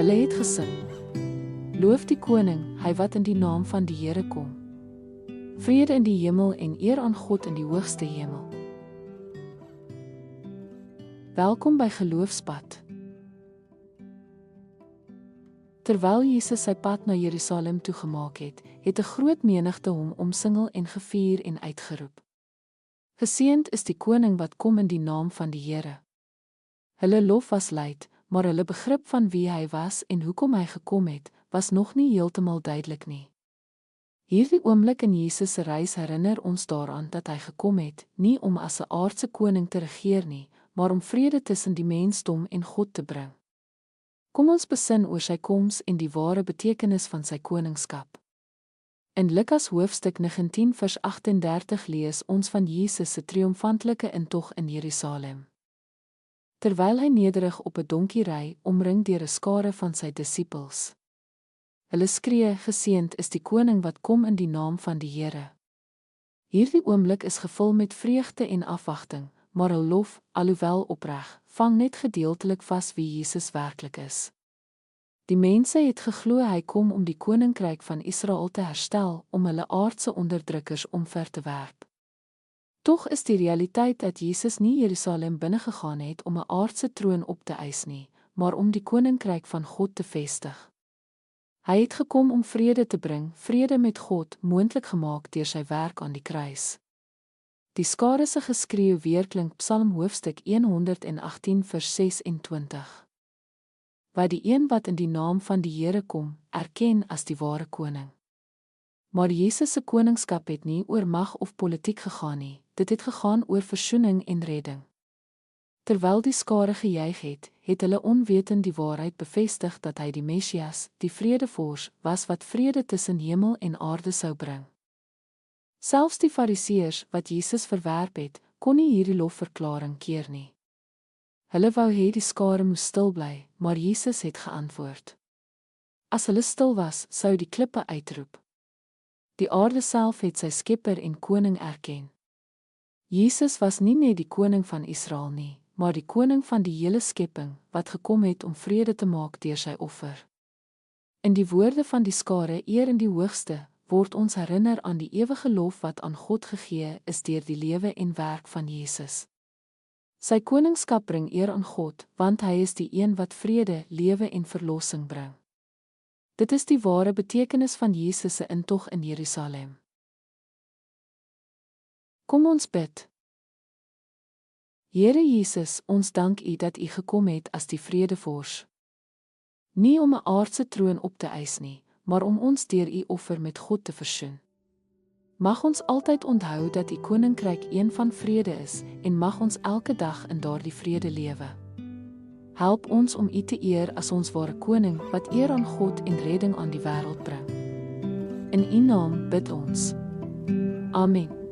Hulle het gesing: Loof die koning, hy wat in die naam van die Here kom. Vrede in die hemel en eer aan God in die hoogste hemel. Welkom by Geloofspad. Terwyl Jesus sy pad na Jerusalem toegemaak het, het 'n groot menigte hom omsingel en gevier en uitgeroep: Geseënd is die koning wat kom in die naam van die Here. Hulle lof was luid, maar hulle begrip van wie hy was en hoekom hy gekom het, was nog nie heeltemal duidelik nie. Hierdie oomblik in Jesus se reis herinner ons daaraan dat hy gekom het, nie om as 'n aardse koning te regeer nie, maar om vrede tussen die mensdom en God te bring. Kom ons besin oor sy koms en die ware betekenis van sy koningskap. In Lukas hoofstuk 19 vers 38 lees ons van Jesus se triomfantelike intog in Jerusalem. Terwyl hy nederig op 'n donkie ry, omring deur 'n skare van sy disippels. Hulle skree: Geseënd is die koning wat kom in die naam van die Here. Hierdie oomblik is gevul met vreugde en afwagting, maar hul lof, alhoewel opreg, vang net gedeeltelik vas wie Jesus werklik is. Die mense het geglo hy kom om die koninkryk van Israel te herstel, om hulle aardse onderdrukkers omver te werp. Tog is die realiteit dat Jesus nie Jerusalem binnegegaan het om 'n aardse troon op te eis nie, maar om die koninkryk van God te vestig. Hy het gekom om vrede te bring, vrede met God, moontlik gemaak deur sy werk aan die kruis. Die skare se geskreeu weerklink Psalm hoofstuk 118 vers 26. Wat die een wat in die naam van die Here kom, erken as die ware koning. Maar Jesus se koningskap het nie oor mag of politiek gegaan nie, dit het gegaan oor versoening en redding. Terwyl die skare gejuig het, het hulle onwetend die waarheid bevestig dat hy die Messias, die vredevors, was wat vrede tussen hemel en aarde sou bring. Selfs die Fariseërs wat Jesus verwerp het, kon nie hierdie lofverklaring keer nie. Hulle wou hê die skare moes stil bly, maar Jesus het geantwoord: As hulle stil was, sou die klippe uitroep. Die aarde self het sy skepper en koning erken. Jesus was nie net die koning van Israel nie, maar die koning van die hele skepping, wat gekom het om vrede te maak deur sy offer. In die woorde van die skare eer in die hoogste, word ons herinner aan die ewige lof wat aan God gegee is deur die lewe en werk van Jesus. Sy koningskap bring eer aan God, want hy is die een wat vrede, lewe en verlossing bring. Dit is die ware betekenis van Jesus se intog in Jerusalem. Kom ons bid. Here Jesus, ons dank U dat U gekom het as die vredevors. Nie om 'n aardse troon op te eis nie, maar om ons deur U offer met God te versoen. Mag ons altyd onthou dat U koninkryk een van vrede is en mag ons elke dag in daardie vrede lewe. Help ons om U te eer as ons ware koning wat eer aan God en redding aan die wêreld bring. In U naam bid ons. Amen.